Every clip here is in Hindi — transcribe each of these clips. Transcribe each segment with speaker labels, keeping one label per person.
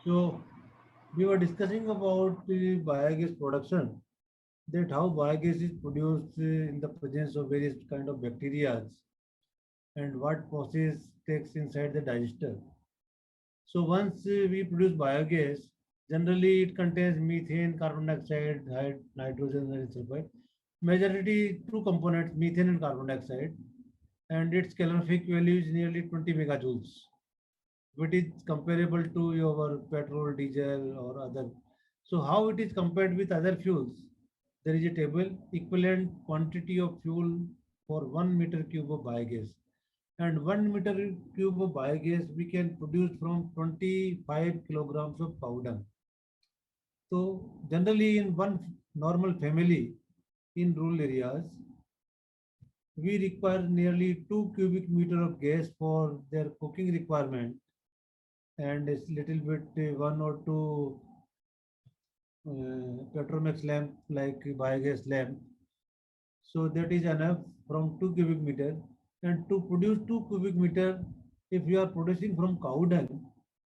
Speaker 1: So we were discussing about the biogas production, that how biogas is produced in the presence of various kind of bacteria and what process takes inside the digester. So once we produce biogas, generally it contains methane, carbon dioxide, nitrogen, and sulfide. Majority two components, methane and carbon dioxide, and its calorific value is nearly 20 megajoules, which is comparable to your petrol, diesel, or other. So how it is compared with other fuels? There is a table equivalent quantity of fuel for 1 meter cube of biogas, and 1 meter cube of biogas we can produce from 25 kilograms of cow dung. So generally in one normal family in rural areas, we require nearly 2 cubic meter of gas for their cooking requirement, and it's little bit one or two Petromax lamp like biogas lamp. So that is enough from 2 cubic meter. And to produce 2 cubic meter, if we are producing from cow dung,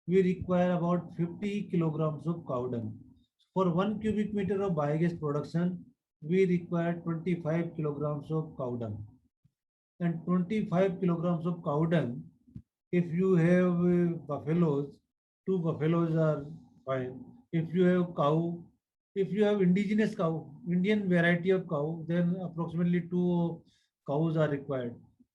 Speaker 1: we require about 50 kilograms of cow dung. For 1 cubic meter of biogas production, we require 25 kilograms of cow dung. And 25 kilograms of cow dung, if you have buffaloes, two buffaloes are fine. If you have cow, if you have indigenous cow, Indian variety of cow, then approximately two cows are required.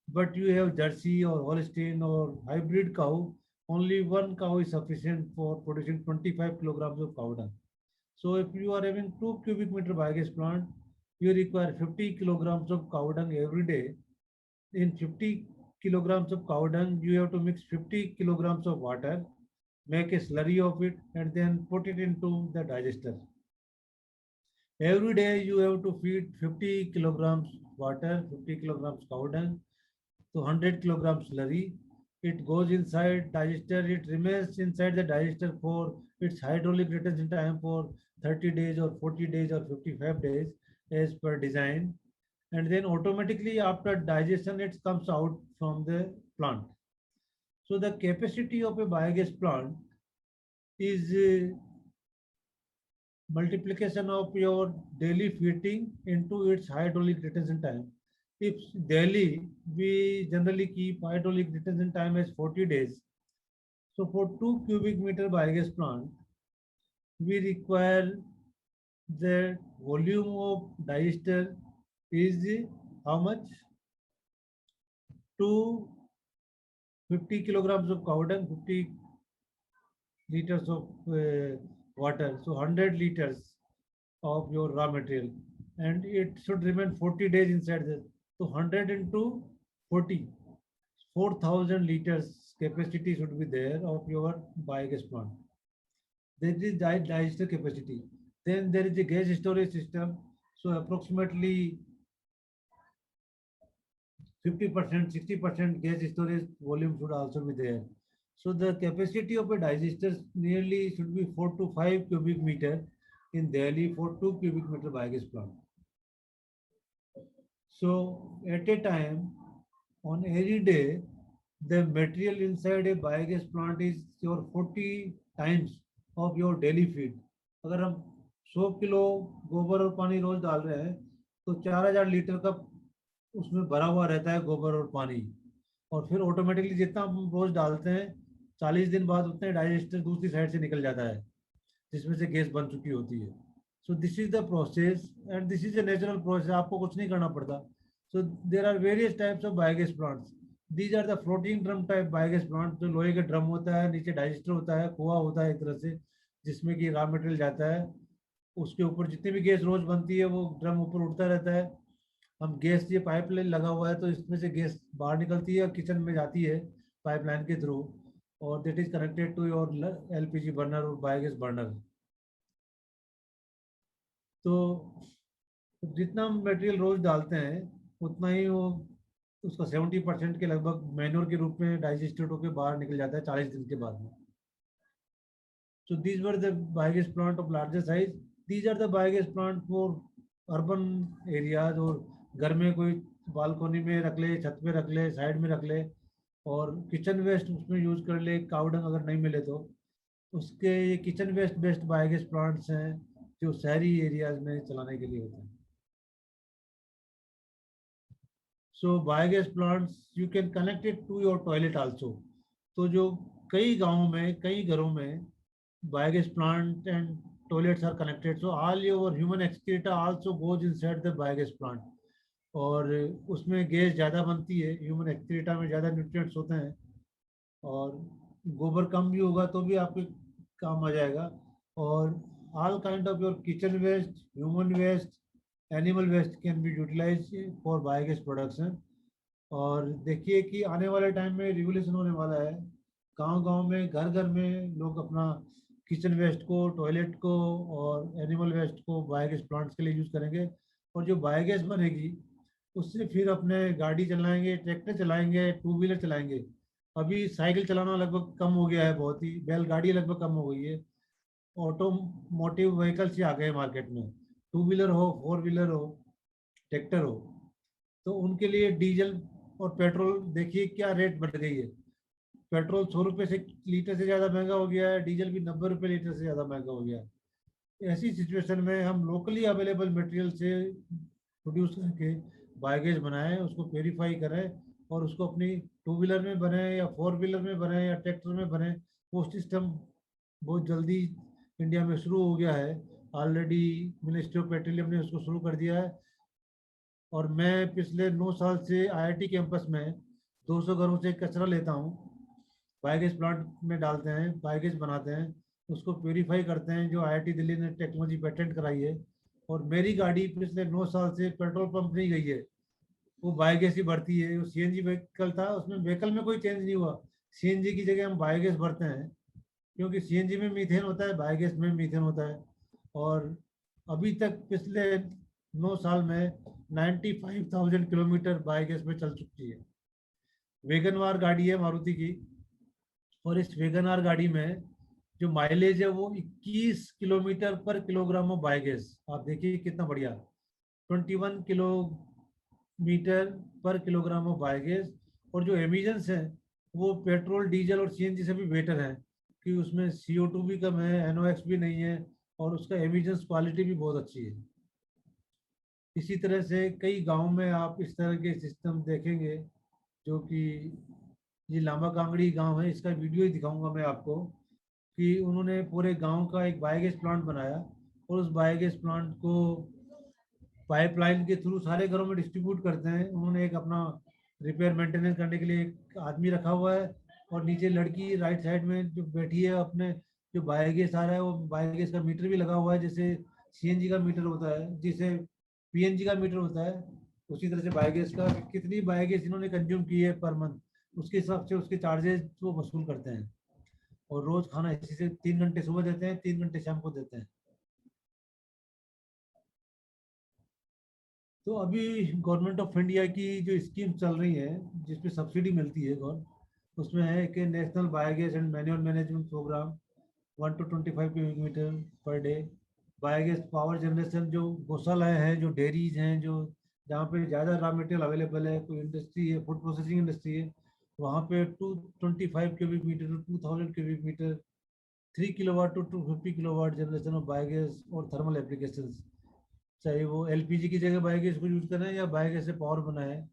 Speaker 1: But you have Jersey or Holstein or hybrid cow, only one cow is sufficient for producing 25 kilograms of cow dung. So if you are having 2 cubic meter biogas plant, you require 50 kilograms of cow dung every day. In 50 kilograms of cow dung, you have to mix 50 kilograms of water, make a slurry of it, and then put it into the digester. Every day you have to feed 50 kilograms water, 50 kilograms cow dung, to 100 kilograms slurry. It goes inside digester. It remains inside the digester for its hydraulic retention time for 30 days or 40 days or 55 days as per design. And then automatically after digestion, it comes out from the plant. So the capacity of a biogas plant is multiplication of your daily feeding into its hydraulic retention time. If daily, we generally keep hydraulic retention time as 40 days. So for 2 cubic meter biogas plant, we require the volume of digester is how much? 250 kilograms of cow dung, 50 liters of water. So 100 liters of your raw material, and it should remain 40 days inside the. So 100 into 40, 4,000 liters capacity should be there of your biogas plant. There is digester capacity. Then there is a gas storage system. So approximately 50%, 60% gas storage volume should also be there. So the capacity of a digester nearly should be 4 to 5 cubic meter in Delhi for 2 cubic meter biogas plant. So at a time, on any day, the material inside a biogas plant is your 40 times of your daily feed. अगर हम 100 किलो गोबर और पानी रोज डाल रहे हैं तो 4,000 लीटर का उसमें भरा हुआ रहता है गोबर और पानी, और फिर ऑटोमेटिकली जितना हम रोज डालते हैं 40 दिन बाद उतने डाइजेस्टर दूसरी साइड से निकल जाता है जिसमें से गैस बन चुकी होती है. So this is the process and this is a natural process, आपको कुछ नहीं करना पड़ता. So there are various types of biogas plants. These are the floating drum type biogas plant, जो लोहे का ड्रम होता है, नीचे डाइजेस्टर होता है, कुआ होता है एक तरह से जिसमें कि रॉ मटेरियल जाता है. उसके ऊपर जितनी भी गैस रोज बनती है वो ड्रम ऊपर उठता रहता है. हम गैस, ये पाइपलाइन लगा हुआ है तो इसमें से गैस बाहर निकलती है और किचन में जाती है पाइपलाइन के थ्रू, और that is connected to your LPG burner और बायोगैस बर्नर. तो जितना हम मटेरियल रोज डालते हैं उतना ही वो उसका 70% के लगभग मैन्योर के रूप में डाइजेस्टेड होकर बाहर निकल जाता है 40 दिन के बाद में. So these were the biogas plant of larger size. These are the biogas plant for urban areas, और घर में कोई बालकोनी में रख ले, छत पे रख ले, साइड में रख ले, और किचन वेस्ट उसमें यूज कर ले, काव डंग अगर नहीं मिले तो. उसके ये kitchen waste based biogas plants हैं जो शहरी एरियाज में चलाने के लिए होते हैं। So biogas plants you can connect it to your toilet also. तो जो कई गांवों में, कई घरों में biogas plant and toilets are connected, so all your human excreta also goes inside the biogas plant। और उसमें गैस ज़्यादा बनती है, ह्यूमन एक्सक्रीटा में ज़्यादा न्यूट्रिएंट्स होते हैं, और गोबर कम भी होगा तो भी आपके काम आ जाएगा। और all kind of your kitchen waste, human waste, animal waste can be utilise for biogas production. और देखिए कि आने वाले टाइम में रिवोल्यूशन होने वाला है। गांव गांव में, घर घर में लोग अपना किचन वेस्ट को, टॉयलेट को और एनिमल वेस्ट को बायोगैस प्लांट्स के लिए यूज़ करेंगे। और जो बायोगैस बनेगी उससे फिर अपने गाड़ी चलाएंगे, ट्रैक्टर चलाएंगे, टू व्हीलर चलाएंगे। अभी साइकिल चलाना लगभग कम हो गया है, बहुत ही, बैलगाड़ी लगभग कम हो गई है। ऑटोमोटिव व्हीकल्स ही आ गए मार्केट में, टू व्हीलर हो, फोर व्हीलर हो, ट्रैक्टर हो। तो उनके लिए डीजल और पेट्रोल देखिए क्या रेट बढ़ गई है। पेट्रोल 100 रुपये से लीटर से ज़्यादा महंगा हो गया है, डीजल भी 90 रुपये लीटर से ज़्यादा महंगा हो गया है। ऐसी सिचुएशन में हम लोकली अवेलेबल मटेरियल से प्रोड्यूस करके बायोगैस बनाएं, उसको प्योरीफाई करें और उसको अपनी टू व्हीलर में बने या फोर व्हीलर में बने या ट्रैक्टर में बने। वो सिस्टम बहुत जल्दी इंडिया में शुरू हो गया है। ऑलरेडी मिनिस्ट्री ऑफ पेट्रोलियम ने उसको शुरू कर दिया है। और मैं पिछले 9 साल से आईआईटी कैंपस में 200 घरों से कचरा लेता हूँ, बायोगैस प्लांट में डालते हैं, बायोगैस बनाते हैं, उसको प्योरीफाई करते हैं, जो आईआईटी दिल्ली ने टेक्नोलॉजी पेटेंट कराई है। और मेरी गाड़ी पिछले 9 साल से पेट्रोल पंप नहीं गई है, वो बायोगैस ही भरती है। वो सीएनजी व्हीकल था, उसमें व्हीकल में कोई चेंज नहीं हुआ, सीएनजी की जगह हम बायोगैस भरते हैं, क्योंकि सीएनजी में मीथेन होता है, बायोगैस में मीथेन होता है। और अभी तक पिछले 9 साल में 95,000 किलोमीटर बायोगैस में चल चुकी है। वेगन आर गाड़ी है मारुति की, और इस वेगन आर गाड़ी में जो माइलेज है वो 21 किलोमीटर पर किलोग्राम ऑफ बायोगैस। आप देखिए कितना बढ़िया, 21 किलोमीटर पर किलोग्राम ऑफ बायोगैस। और जो एमिशंस हैं वो पेट्रोल, डीजल और सीएनजी से भी बेटर है, कि उसमें CO2 भी कम है, NOx भी नहीं है, और उसका एमिशंस क्वालिटी भी बहुत अच्छी है। इसी तरह से कई गाँव में आप इस तरह के सिस्टम देखेंगे, जो कि ये लांबा कांगड़ी गांव है, इसका वीडियो ही दिखाऊंगा मैं आपको, कि उन्होंने पूरे गांव का एक बायोगैस प्लांट बनाया और उस बायोगैस प्लांट को पाइपलाइन के थ्रू सारे घरों में डिस्ट्रीब्यूट करते हैं। उन्होंने एक अपना रिपेयर मेंटेनेंस करने के लिए एक आदमी रखा हुआ है, और नीचे लड़की राइट साइड में जो बैठी है, अपने जो बायोगैस आ रहा है वो बायोगैस का मीटर भी लगा हुआ है, जैसे सीएनजी का मीटर होता है, जिसे पीएनजी का मीटर होता है, उसी तरह से बायोगैस का कितनी बायोगैस इन्होंने कंज्यूम की है पर मंथ, उसके हिसाब से उसके चार्जेस वो वसूल करते हैं। और रोज खाना इसी से 3 घंटे सुबह देते हैं, 3 घंटे शाम को देते हैं। तो अभी गवर्नमेंट ऑफ इंडिया की जो स्कीम चल रही है, जिसपे सब्सिडी मिलती है गवर्नमेंट, उसमें है कि national biogas and manure management programme, 1 to 25 cubic metre per day biogas power generation. जो गौशालाएँ हैं, जो डेयरीज हैं, जो जहाँ पे ज़्यादा रॉ मटेरियल अवेलेबल है, कोई इंडस्ट्री है, फूड प्रोसेसिंग इंडस्ट्री है, वहाँ पे 225 cubic metre to 2000 cubic metre, 3 kilowatt to 250 kilowatt generation of biogas और थर्मल एप्लीकेशन। चाहे वो एलपीजी की जगह बायोगैस को यूज करें या बायोगैस से पावर बनाए।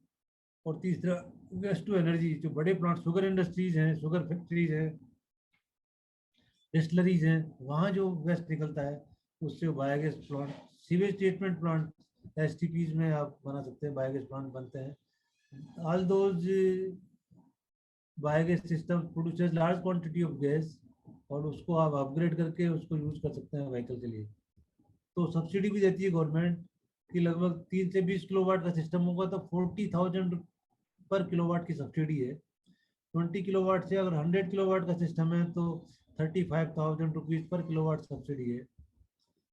Speaker 1: और तीसरा, वेस्ट टू एनर्जी, जो बड़े प्लांट, शुगर इंडस्ट्रीज हैं, शुगर फैक्ट्रीज हैं, डिस्टलरीज हैं, वहाँ जो वेस्ट निकलता है उससे biogas plant, sewage treatment plant, STPs में आप बना सकते हैं, बायोगैस प्लांट बनते हैं। All those biogas system produces large quantity of gas, और उसको आप अपग्रेड करके उसको यूज कर सकते हैं व्हीकल के लिए। तो सब्सिडी भी देती है गवर्नमेंट, कि लगभग 3 से 20 किलोवाट का सिस्टम होगा तो 40,000 पर किलोवाट की सब्सिडी है। 20 किलोवाट से अगर 100 किलोवाट का सिस्टम है तो 35,000 रुपीज़ पर किलोवाट सब्सिडी है।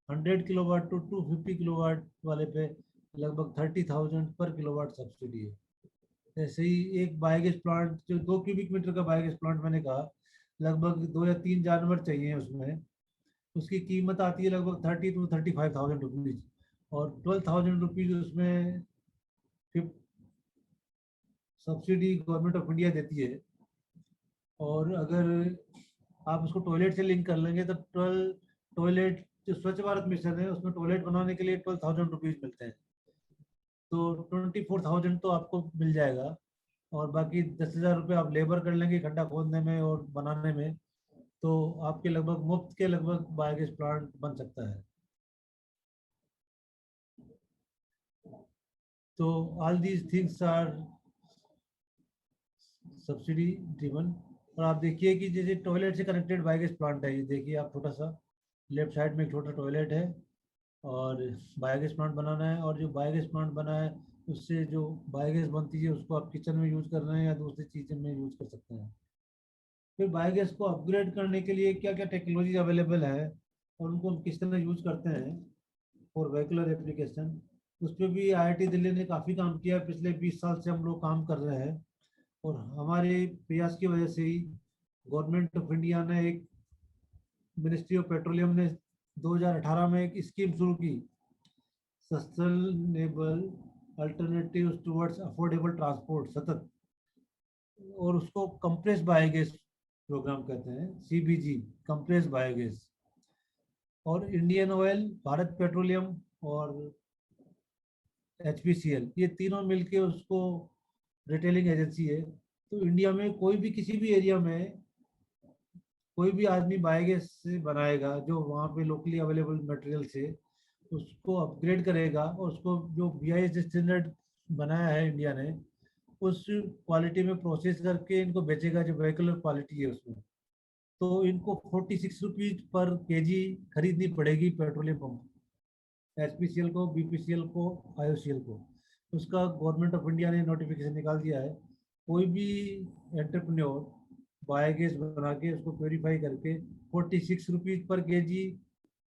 Speaker 1: 100 किलोवाट टू 250 किलोवाट वाले पे लगभग 30,000 पर किलोवाट सब्सिडी है। ऐसे ही एक बायोगैस प्लांट, जो 2 क्यूबिक मीटर का बायोगैस प्लांट मैंने कहा, लगभग 2 या 3 जानवर चाहिए उसमें, उसकी कीमत आती है लगभग 30 to 35,000 रुपीज़। और 12,000 रुपीज़ उसमें सब्सिडी गवर्नमेंट ऑफ इंडिया देती है। और अगर आप उसको टॉयलेट से लिंक कर लेंगे तो 12 टॉयलेट, जो स्वच्छ भारत मिशन है उसमें टॉयलेट बनाने के लिए 12,000 रुपीज मिलते हैं। तो 24,000 तो आपको मिल जाएगा, और बाकी 10,000 रुपये आप लेबर कर लेंगे खड्डा खोदने में और बनाने में, तो आपके लगभग मुफ्त के लगभग बायोगैस प्लांट बन सकता है। तो all these things are subsidy driven. और आप देखिए कि जैसे टॉयलेट से कनेक्टेड बायोगैस प्लांट है, ये देखिए आप, छोटा सा लेफ्ट साइड में एक छोटा टॉयलेट है, और बायोगैस प्लांट बनाना है, और जो बायोगैस प्लांट बना है उससे जो बायोगैस बनती है उसको आप किचन में यूज कर रहे हैं या दूसरी चीज़ों में यूज कर सकते हैं। फिर बायोगैस को अपग्रेड करने के लिए क्या क्या टेक्नोलॉजी अवेलेबल है और उनको हम किस तरह यूज करते हैं फॉर व्हीकुलर एप्लीकेशन, उस पर भी आईआईटी दिल्ली ने काफ़ी काम किया है। पिछले 20 साल से हम लोग काम कर रहे हैं, और हमारे प्रयास की वजह से ही गवर्नमेंट ऑफ इंडिया ने एक, मिनिस्ट्री ऑफ पेट्रोलियम ने 2018 में एक स्कीम शुरू की, sustainable alternatives towards affordable transport सतत, और उसको कंप्रेस बायोगैस प्रोग्राम कहते हैं, सीबीजी, कंप्रेस बायोगैस। और इंडियन ऑयल, भारत पेट्रोलियम और एचपीसीएल, ये तीनों मिलके उसको रिटेलिंग एजेंसी है। तो इंडिया में कोई भी किसी भी एरिया में कोई भी आदमी बायोगैस से बनाएगा, जो वहाँ पे लोकली अवेलेबल मटेरियल से उसको अपग्रेड करेगा, और उसको जो बीआईएस स्टैंडर्ड बनाया है इंडिया ने, उस क्वालिटी में प्रोसेस करके इनको बेचेगा, जो वेहिकुलर क्वालिटी है उसमें। तो इनको 46 रुपीज पर केजी खरीदनी पड़ेगी पेट्रोलियम पंप, एचपीसीएल को, बीपीसीएल को, आईओसीएल को। उसका गवर्नमेंट ऑफ इंडिया ने नोटिफिकेशन निकाल दिया है। कोई भी एंटरप्रेन्योर बायोगैस बना के उसको प्योरीफाई करके 46 रुपीज पर केजी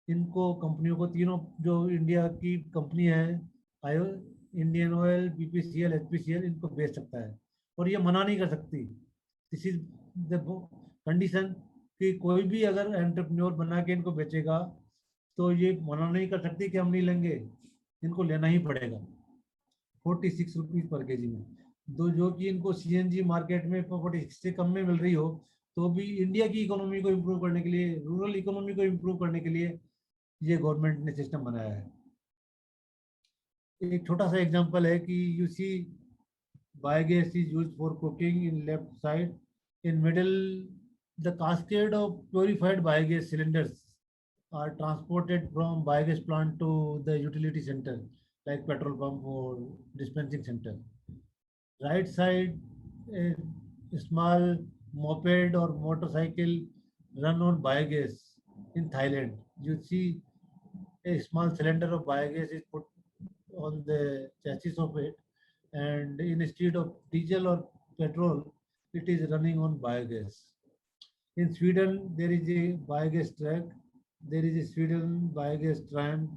Speaker 1: इनको कंपनियों को, तीनों जो इंडिया की कंपनी है, आयो, इंडियन ऑयल, बीपीसीएल, एचपीसीएल, इनको बेच सकता है। और ये मना नहीं कर सकती। दिस इज द कंडीशन कि कोई भी अगर एंटरप्रेन्योर बना के इनको बेचेगा तो ये मना नहीं कर सकती कि हम नहीं लेंगे, इनको लेना ही पड़ेगा 46 रुपीज पर केजी में। दो जो कि इनको सीएनजी मार्केट में 46 से कम में मिल रही हो, तो भी इंडिया की इकोनॉमी को इम्प्रूव करने के लिए, रूरल इकोनॉमी को इम्प्रूव करने के लिए ये गवर्नमेंट ने सिस्टम बनाया है। एक छोटा सा एग्जांपल है कि you see biogas is used for cooking in left side. In middle, the cascade of purified biogas cylinders are transported from biogas plant to the utility center, like petrol pump or dispensing center. Right side, a small moped or motorcycle run on biogas in Thailand. You see a small cylinder of biogas is put on the chassis of it, and instead of diesel or petrol, it is running on biogas. In Sweden, there is a biogas truck, there is a Sweden biogas train,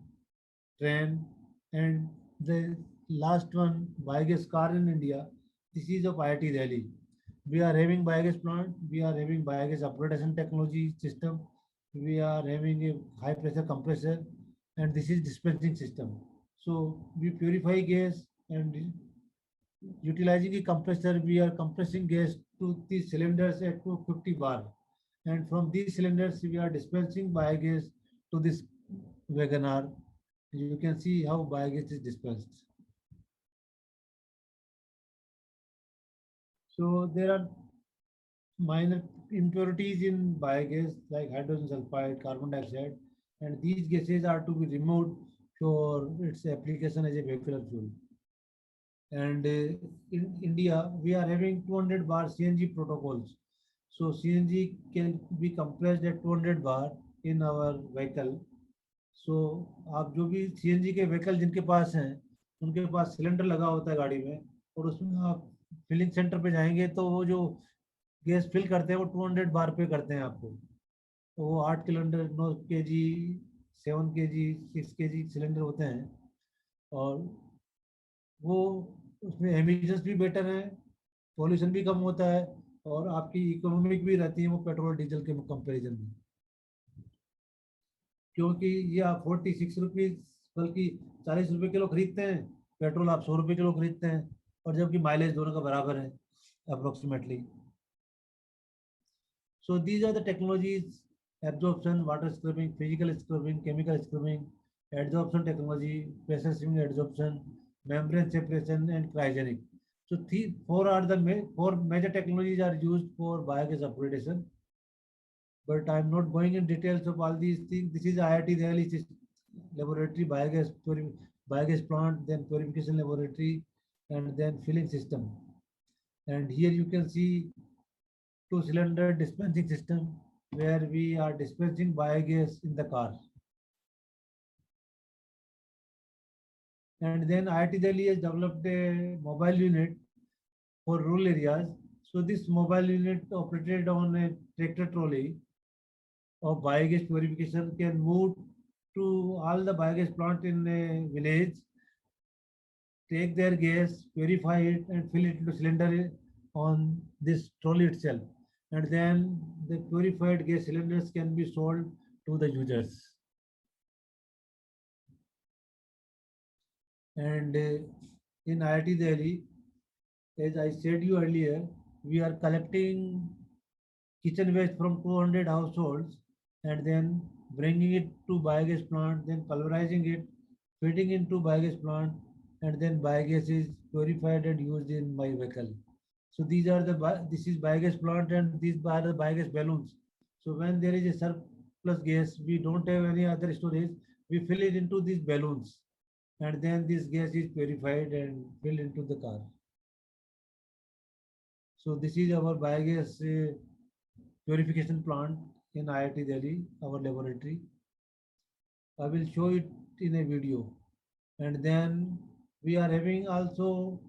Speaker 1: and the last one, biogas car in India. This is of IIT Delhi. We are having biogas plant, we are having biogas upgradation technology system, we are having a high pressure compressor, and this is dispensing system. So we purify gas, and utilizing a compressor, we are compressing gas to the cylinders at 250 bar. And from these cylinders, we are dispensing biogas to this Wagoner. You can see how biogas is dispensed. So there are minor impurities in biogas like hydrogen sulfide, carbon dioxide, and these gases are to be removed for its application as a vehicular fuel. And in India, we are having 200 bar CNG protocols. So CNG can be compressed at 200 bar in our vehicle. So आप जो भी CNG के व्हीकल जिनके पास हैं, उनके पास सिलेंडर लगा होता है गाड़ी में, और उसमें आप फिलिंग सेंटर पे जाएंगे तो वो जो गैस फिल करते हैं वो 200 बार पे करते हैं आपको। तो वो 8 cylinder, 9 kg, 7 kg, 6 kg cylinder होते हैं, और वो उसमें एमिशंस भी बेटर है, पॉल्यूशन भी कम होता है, और आपकी इकोनॉमिक भी रहती है वो पेट्रोल डीजल के कंपैरिजन में। क्योंकि ये आप 46 रुपीज, बल्कि 40 रुपये किलो खरीदते हैं, पेट्रोल आप 100 रुपये किलो खरीदते हैं, और जबकि माइलेज दोनों का बराबर है approximately. So these are the technologies: absorption, water scrubbing, physical scrubbing, chemical scrubbing, adsorption technology, pressure swing adsorption, membrane separation, and cryogenic. So four are the four major technologies are used for biogas upgradation. But I'm not going in details of all these things. This is IIT Delhi laboratory, biogas plant, then purification laboratory, and then filling system. And here you can see two-cylinder dispensing system where we are dispensing biogas in the car. And then IIT Delhi has developed a mobile unit for rural areas. So this mobile unit operated on a tractor trolley of biogas purification can move to all the biogas plant in a village, take their gas, purify it, and fill it into cylinder on this trolley itself. And then the purified gas cylinders can be sold to the users. And in IIT Delhi, as I said you earlier, we are collecting kitchen waste from 200 households and then bringing it to biogas plant, then pulverizing it, feeding into biogas plant, and then biogas is purified and used in my vehicle. So these are this is biogas plant and these are the biogas balloons. So when there is a surplus gas, we don't have any other storage, we fill it into these balloons and then this gas is purified and filled into the car. So this is our biogas purification plant in IIT Delhi, our laboratory. I will show it in a video. And then we are having also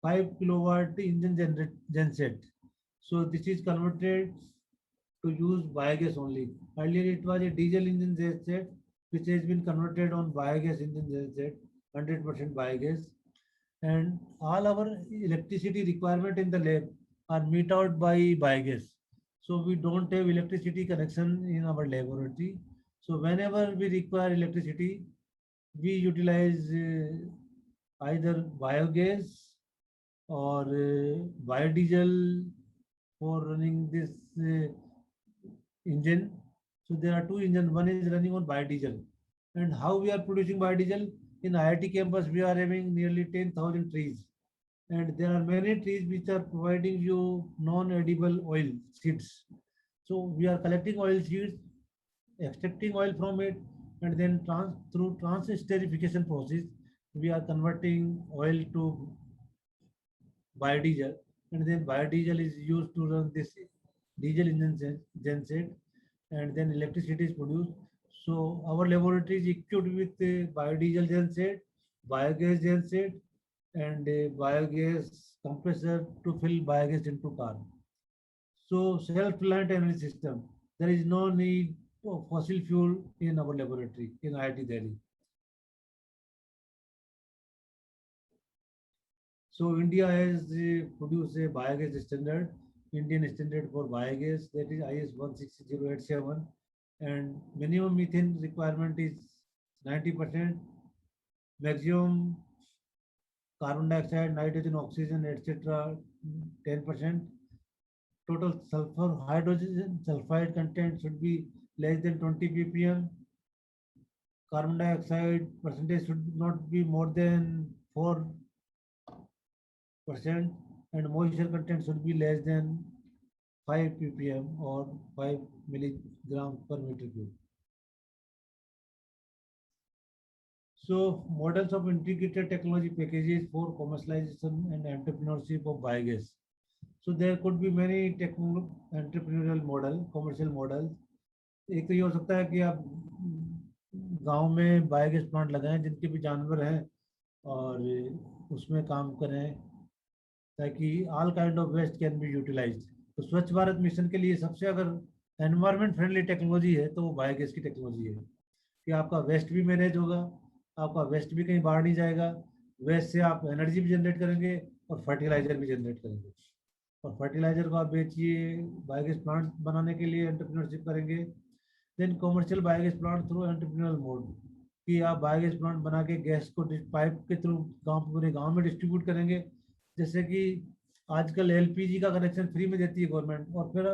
Speaker 1: 5 kilowatt engine genset. So this is converted to use biogas only. Earlier it was a diesel engine genset which has been converted on biogas engine genset, 100% biogas. And all our electricity requirement in the lab are met out by biogas. So we don't have electricity connection in our laboratory. So whenever we require electricity, we utilize either biogas or biodiesel for running this engine. So there are two engines. One is running on biodiesel. And how we are producing biodiesel? In IIT campus, we are having nearly 10,000 trees. And there are many trees which are providing you non-edible oil seeds. So we are collecting oil seeds, extracting oil from it, and then through transesterification process, we are converting oil to biodiesel, and then biodiesel is used to run this diesel engine genset, and then electricity is produced. So our laboratory is equipped with a biodiesel genset, biogas genset, and a biogas compressor to fill biogas into car. So self-reliant energy system. There is no need of fossil fuel in our laboratory in IIT Delhi. So India has produced a biogas standard, Indian standard for biogas, that is IS 16087, and minimum methane requirement is 90%, maximum carbon dioxide, nitrogen, oxygen, etc. 10%. Total sulfur hydrogen sulfide content should be less than 20 ppm. Carbon dioxide percentage should not be more than 4%, and moisture content should be less than 5 ppm or 5 milligram per meter cube. So models of integrated technology packages for commercialization and entrepreneurship of biogas. So there could be many entrepreneurial model, commercial models. एक तो ये हो सकता है कि आप गांव में बायोगैस प्लांट लगाएं जिनके भी जानवर हैं और उसमें काम करें ताकि all kind of waste can be utilized. तो स्वच्छ भारत मिशन के लिए सबसे अगर एनवायरमेंट फ्रेंडली टेक्नोलॉजी है तो वो बायोगैस की टेक्नोलॉजी है कि आपका वेस्ट भी मैनेज होगा, आपका वेस्ट भी कहीं बाहर नहीं जाएगा, वेस्ट से आप एनर्जी भी जनरेट करेंगे और फर्टिलाइजर भी जनरेट करेंगे, और फर्टिलाइजर को आप बेचिए, बायोगैस प्लांट बनाने के लिए एंटरप्रेन्योरशिप करेंगे. Then commercial biogas plant through entrepreneurial mode कि आप बायोगैस प्लांट बना के गैस को पाइप के थ्रू पूरे गाँव में डिस्ट्रीब्यूट करेंगे. जैसे कि आजकल एलपीजी का कनेक्शन फ्री में देती है गवर्नमेंट, और फिर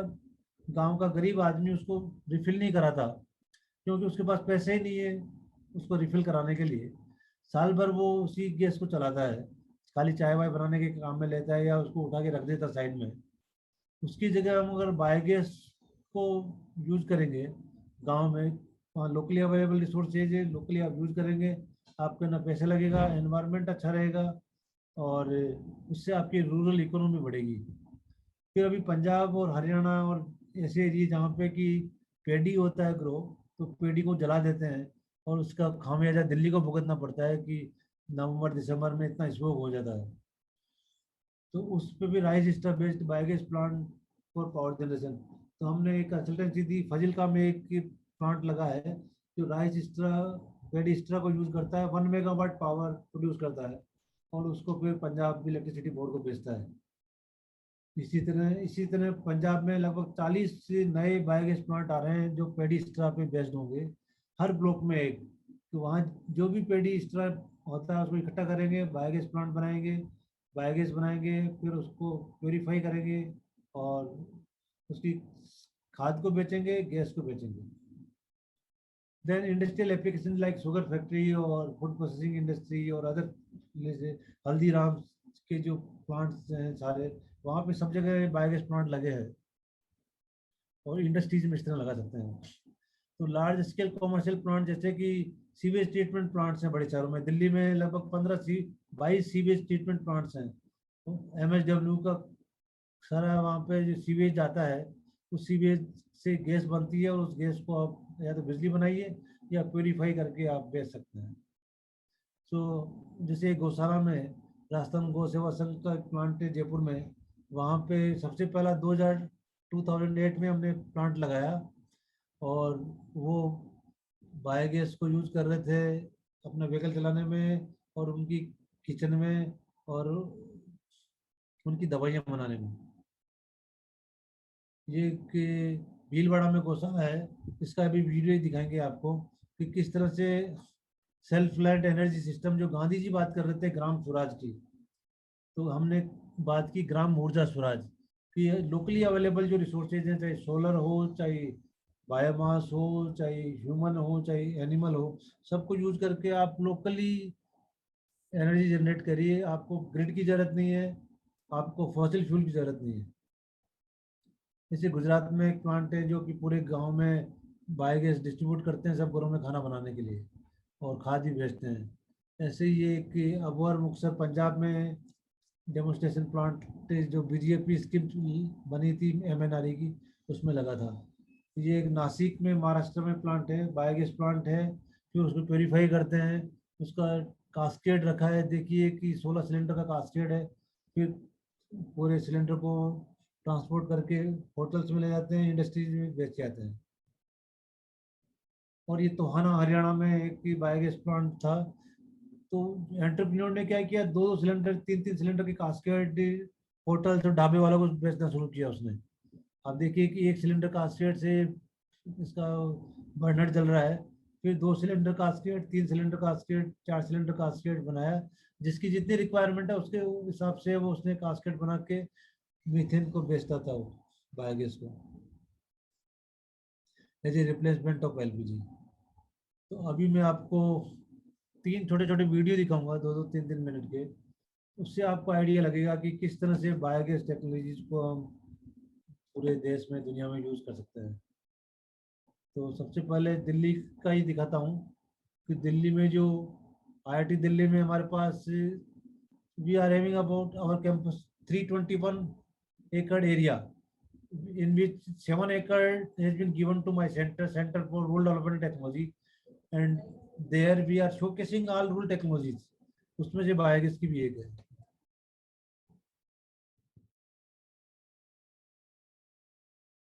Speaker 1: गांव का गरीब आदमी उसको रिफिल नहीं कराता क्योंकि उसके पास पैसे ही नहीं है उसको रिफिल कराने के लिए। साल भर वो उसी गैस को चलाता है, खाली चाय वाय बनाने के काम में लेता है या उसको उठा के रख देता साइड में। उसकी जगह हम अगर बायोगैस को यूज करेंगे गांव में, वहाँ लोकली अवेलेबल रिसोर्सेज है, लोकली आप यूज करेंगे, आपका ना पैसा लगेगा, एनवायरनमेंट अच्छा रहेगा, और उससे आपकी रूरल इकोनॉमी बढ़ेगी। फिर अभी पंजाब और हरियाणा और ऐसे एरिए जहाँ पे कि पेड़ी होता है ग्रो, तो पेड़ी को जला देते हैं और उसका खामियाजा दिल्ली को भुगतना पड़ता है कि नवंबर दिसंबर में इतना स्मोक हो जाता है। तो उस पे भी rice straw based biogas plant for power generation. तो हमने एक कंसल्टेंसी दी, फजिलका में एक प्लांट लगा है जो राइस स्टर पेडी स्टर को यूज करता है, 1 मेगावाट पावर प्रोड्यूस करता है और उसको फिर पंजाब इलेक्ट्रिसिटी बोर्ड को बेचता है। इसी तरह पंजाब में लगभग 40 से नए बायोगैस प्लांट आ रहे हैं जो पेडी स्ट्रा पे बेस्ड होंगे, हर ब्लॉक में एक। तो वहाँ जो भी पेडी स्ट्रा होता है उसको इकट्ठा करेंगे, बायोगैस प्लांट बनाएंगे, बायोगैस बनाएंगे, फिर उसको प्योरीफाई करेंगे और उसकी खाद को बेचेंगे, गैस को बेचेंगे। Then industrial application like sugar factory और फूड प्रोसेसिंग इंडस्ट्री और अदर, जैसे हल्दीराम के जो प्लांट्स हैं सारे, वहाँ पे सब जगह बायोगैस प्लांट लगे हैं और इंडस्ट्रीज में इस तरह लगा सकते हैं। तो लार्ज स्केल कॉमर्शियल प्लांट जैसे कि सीवेज ट्रीटमेंट प्लांट्स हैं बड़े शहरों में, दिल्ली में लगभग 22 सीवेज ट्रीटमेंट प्लांट्स हैं। तो MSW का सारा वहाँ पे जो सीवेज जाता है, उस सीवेज से गैस बनती है और उस गैस को आप या तो बिजली बनाइए या प्योरीफाई करके आप बेच सकते हैं। तो जैसे गौशाला में राजस्थान गौ सेवा संघ का एक प्लांट है जयपुर में, वहाँ पे सबसे पहला 2008 में हमने प्लांट लगाया और वो बायोगैस को यूज कर रहे थे अपना व्हीकल चलाने में और उनकी किचन में और उनकी दवाइयाँ बनाने में। ये कि भीलवाड़ा में गौशाला है, इसका अभी वीडियो दिखाएंगे आपको कि किस तरह से सेल्फ लाइट एनर्जी सिस्टम, जो गांधी जी बात कर रहे थे ग्राम स्वराज की, तो हमने बात की ग्राम ऊर्जा स्वराज कि लोकली अवेलेबल जो रिसोर्सेज हैं, चाहे सोलर हो, चाहे बायोमास हो, चाहे ह्यूमन हो, चाहे एनिमल हो, सबको यूज करके आप लोकली एनर्जी जनरेट करिए। आपको ग्रिड की जरूरत नहीं है, आपको फॉसिल फ्यूल की जरूरत नहीं है। जैसे गुजरात में एक प्लांट है जो कि पूरे गांव में बायोगैस डिस्ट्रीब्यूट करते हैं सब घरों में खाना बनाने के लिए और खाद भी बेचते हैं। ऐसे ही ये कि अबवर मुक्तसर पंजाब में डेमोस्ट्रेशन प्लांट जो बीजेपी स्कीम बनी थी MNRE की, उसमें लगा था। ये एक नासिक में महाराष्ट्र में प्लांट है, बायोगैस प्लांट है, फिर उसको प्योरीफाई करते हैं, उसका कास्केड रखा है, देखिए कि 16 सिलेंडर का कास्केड है। फिर पूरे सिलेंडर को ट्रांसपोर्ट करके होटल्स में ले जाते हैं, इंडस्ट्रीज में बेच जाते हैं। और ये तोहाना हरियाणा में एक बायोगैस प्लांट था। तो एंटरप्रेन्योर ने क्या किया, 2 सिलेंडर 3 सिलेंडर के कास्केड होटल्स और ढाबे वालों को बेचना शुरू किया उसने। अब देखिए कि 1 सिलेंडर कास्केड से इसका बर्नर चल रहा है, फिर 2 cylinder cascade, 3 cylinder cascade, 4 cylinder cascade बनाया, जिसकी जितनी रिक्वायरमेंट है उसके हिसाब से वो उसने कास्केड बना के मीथेन को बेचता था, वो बायोगैस को, as a replacement of LPG। तो अभी मैं आपको 3 छोटे छोटे वीडियो दिखाऊंगा, 2-3 मिनट के। उससे आपको आइडिया लगेगा कि किस तरह से बायोगैस टेक्नोलॉजीज को हम पूरे देश में दुनिया में यूज कर सकते हैं। तो सबसे पहले दिल्ली का ही दिखाता हूँ कि दिल्ली में जो IIT दिल्ली में हमारे पास we are having about our campus 321 acre area in which 7 acre has been given to my center for rural development technology, and there we are showcasing all rural technologies, उसमें से बायोगैस की भी एक है।